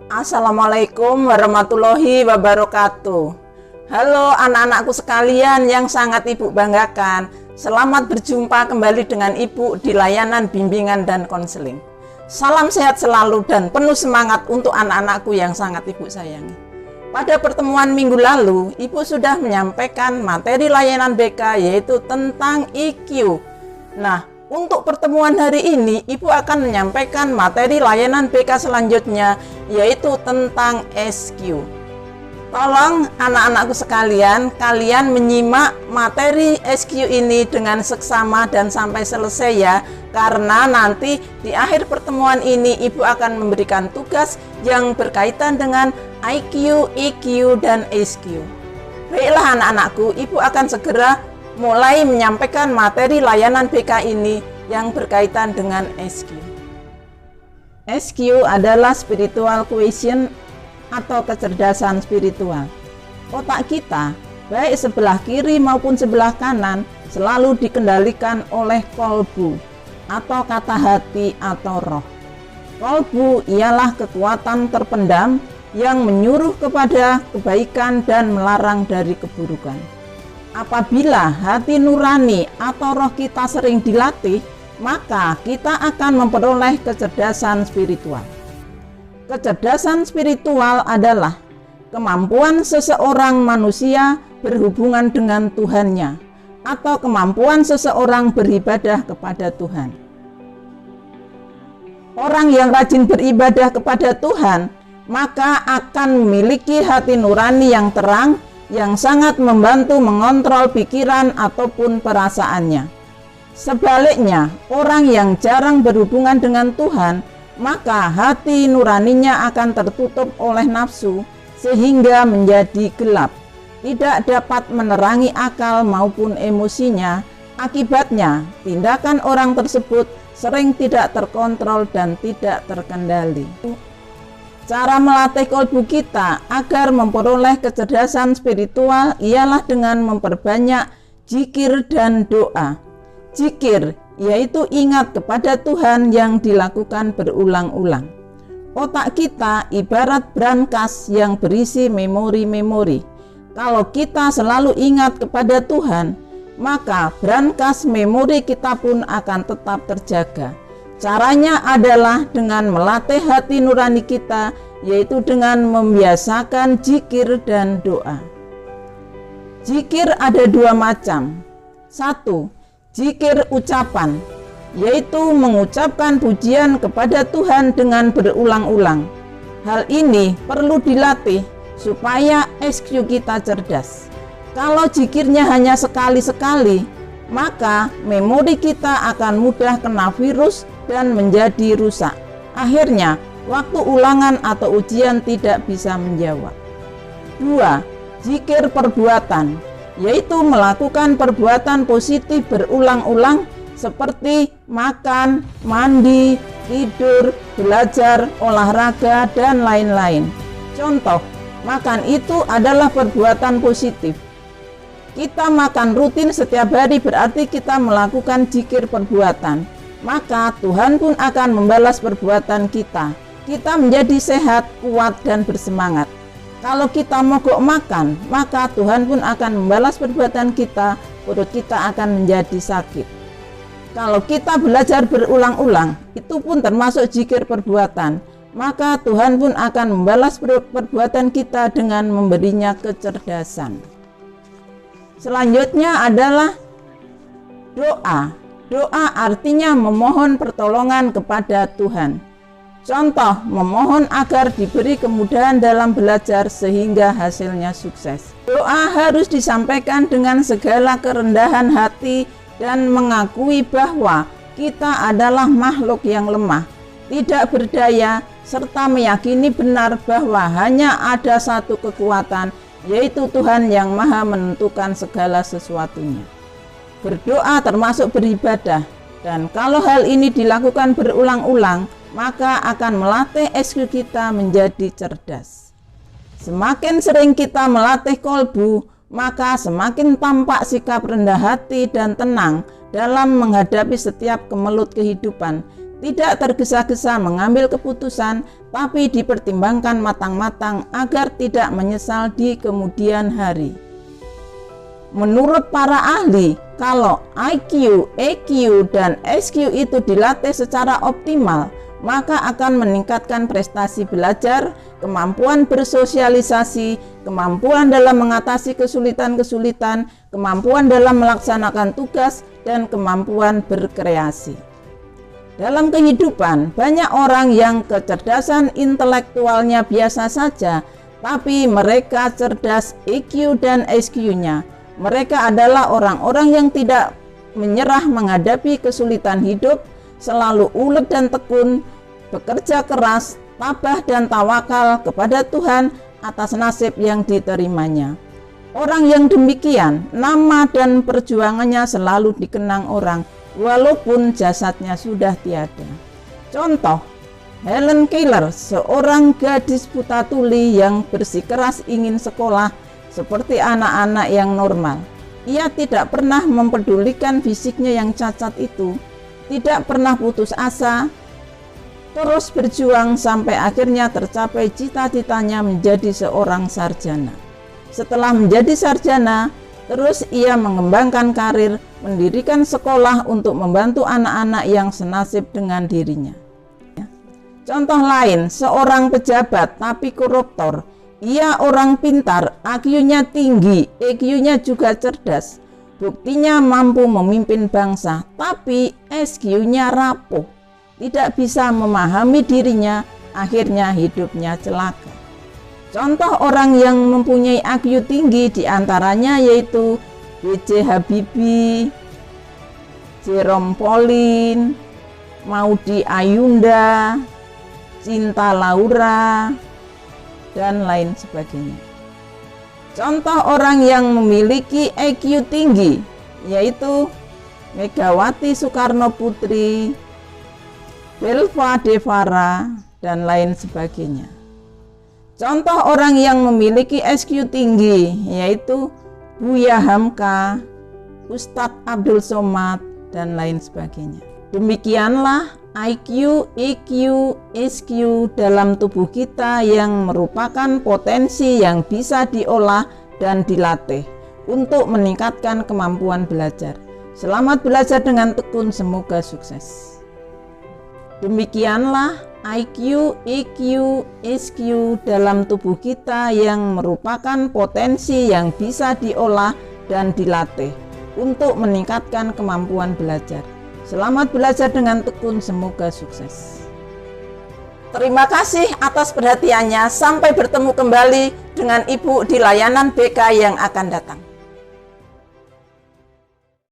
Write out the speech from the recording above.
Assalamualaikum warahmatullahi wabarakatuh. Halo anak-anakku sekalian yang sangat Ibu banggakan. Selamat berjumpa kembali dengan Ibu di layanan bimbingan dan konseling. Salam sehat selalu dan penuh semangat untuk anak-anakku yang sangat Ibu sayangi. Pada pertemuan minggu lalu, Ibu sudah menyampaikan materi layanan BK yaitu tentang IQ. Nah, untuk pertemuan hari ini, Ibu akan menyampaikan materi layanan BK selanjutnya, yaitu tentang SQ. Tolong anak-anakku sekalian, kalian menyimak materi SQ ini dengan seksama dan sampai selesai ya, karena nanti di akhir pertemuan ini Ibu akan memberikan tugas yang berkaitan dengan IQ, EQ, dan SQ. Baiklah anak-anakku, Ibu akan segera mulai menyampaikan materi layanan BK ini yang berkaitan dengan SQ. SQ adalah spiritual quotient atau kecerdasan spiritual. Otak kita, baik sebelah kiri maupun sebelah kanan, selalu dikendalikan oleh kolbu atau kata hati atau roh. Kolbu ialah kekuatan terpendam yang menyuruh kepada kebaikan dan melarang dari keburukan. Apabila hati nurani atau roh kita sering dilatih, maka kita akan memperoleh kecerdasan spiritual. Kecerdasan spiritual adalah kemampuan seseorang manusia berhubungan dengan Tuhannya, atau kemampuan seseorang beribadah kepada Tuhan. Orang yang rajin beribadah kepada Tuhan, maka akan memiliki hati nurani yang terang, yang sangat membantu mengontrol pikiran ataupun perasaannya. Sebaliknya, orang yang jarang berhubungan dengan Tuhan, maka hati nuraninya akan tertutup oleh nafsu sehingga menjadi gelap, tidak dapat menerangi akal maupun emosinya. Akibatnya, tindakan orang tersebut sering tidak terkontrol dan tidak terkendali. Cara melatih kolbu kita agar memperoleh kecerdasan spiritual ialah dengan memperbanyak zikir dan doa. Zikir yaitu ingat kepada Tuhan yang dilakukan berulang-ulang. Otak kita ibarat brankas yang berisi memori-memori. Kalau kita selalu ingat kepada Tuhan, maka brankas memori kita pun akan tetap terjaga. Caranya adalah dengan melatih hati nurani kita, yaitu dengan membiasakan zikir dan doa. Zikir ada dua macam. Satu, zikir ucapan, yaitu mengucapkan pujian kepada Tuhan dengan berulang-ulang. Hal ini perlu dilatih supaya SQ kita cerdas. Kalau zikirnya hanya sekali-sekali, maka memori kita akan mudah kena virus dan menjadi rusak. Akhirnya, waktu ulangan atau ujian tidak bisa menjawab. 2. Zikir perbuatan, yaitu melakukan perbuatan positif berulang-ulang seperti makan, mandi, tidur, belajar, olahraga, dan lain-lain. Contoh, makan itu adalah perbuatan positif. Kita makan rutin setiap hari berarti kita melakukan zikir perbuatan. Maka Tuhan pun akan membalas perbuatan kita. Kita menjadi sehat, kuat, dan bersemangat. Kalau kita mogok makan, maka Tuhan pun akan membalas perbuatan kita, perut kita akan menjadi sakit. Kalau kita belajar berulang-ulang, itu pun termasuk zikir perbuatan, maka Tuhan pun akan membalas perbuatan kita dengan memberinya kecerdasan. Selanjutnya adalah doa. Doa artinya memohon pertolongan kepada Tuhan. Contoh, memohon agar diberi kemudahan dalam belajar sehingga hasilnya sukses. Doa harus disampaikan dengan segala kerendahan hati dan mengakui bahwa kita adalah makhluk yang lemah, tidak berdaya, serta meyakini benar bahwa hanya ada satu kekuatan, yaitu Tuhan yang Maha menentukan segala sesuatunya. Berdoa termasuk beribadah, dan kalau hal ini dilakukan berulang-ulang, maka akan melatih SQ kita menjadi cerdas. Semakin sering kita melatih kolbu, maka semakin tampak sikap rendah hati dan tenang dalam menghadapi setiap kemelut kehidupan, tidak tergesa-gesa mengambil keputusan, tapi dipertimbangkan matang-matang agar tidak menyesal di kemudian hari. Menurut para ahli, kalau IQ, EQ, dan SQ itu dilatih secara optimal, maka akan meningkatkan prestasi belajar, kemampuan bersosialisasi, kemampuan dalam mengatasi kesulitan-kesulitan, kemampuan dalam melaksanakan tugas, dan kemampuan berkreasi. Dalam kehidupan, banyak orang yang kecerdasan intelektualnya biasa saja, tapi mereka cerdas EQ dan SQ-nya. Mereka adalah orang-orang yang tidak menyerah menghadapi kesulitan hidup, selalu ulet dan tekun, bekerja keras, tabah dan tawakal kepada Tuhan atas nasib yang diterimanya. Orang yang demikian, nama dan perjuangannya selalu dikenang orang, walaupun jasadnya sudah tiada. Contoh, Helen Keller, seorang gadis buta tuli yang bersikeras ingin sekolah seperti anak-anak yang normal. Ia tidak pernah mempedulikan fisiknya yang cacat itu, tidak pernah putus asa, terus berjuang sampai akhirnya tercapai cita-citanya menjadi seorang sarjana. Setelah menjadi sarjana, terus ia mengembangkan karir, mendirikan sekolah untuk membantu anak-anak yang senasib dengan dirinya. Contoh lain, seorang pejabat tapi koruptor. Ia orang pintar, IQ-nya tinggi, EQ-nya juga cerdas. Buktinya mampu memimpin bangsa, tapi SQ-nya rapuh. Tidak bisa memahami dirinya, akhirnya hidupnya celaka. Contoh orang yang mempunyai IQ tinggi diantaranya yaitu B.J. Habibie, Jerome Pauline, Maudy Ayunda, Cinta Laura, dan lain sebagainya. Contoh orang yang memiliki IQ tinggi yaitu Megawati Soekarno Putri, Belva Devara, dan lain sebagainya. Contoh orang yang memiliki SQ tinggi yaitu Buya Hamka, Ustadz Abdul Somad, dan lain sebagainya. Demikianlah IQ, EQ, SQ dalam tubuh kita yang merupakan potensi yang bisa diolah dan dilatih untuk meningkatkan kemampuan belajar. Selamat belajar dengan tekun, semoga sukses. Demikianlah IQ, EQ, SQ dalam tubuh kita yang merupakan potensi yang bisa diolah dan dilatih untuk meningkatkan kemampuan belajar. Selamat belajar dengan tekun, semoga sukses. Terima kasih atas perhatiannya. Sampai bertemu kembali dengan Ibu di layanan BK yang akan datang.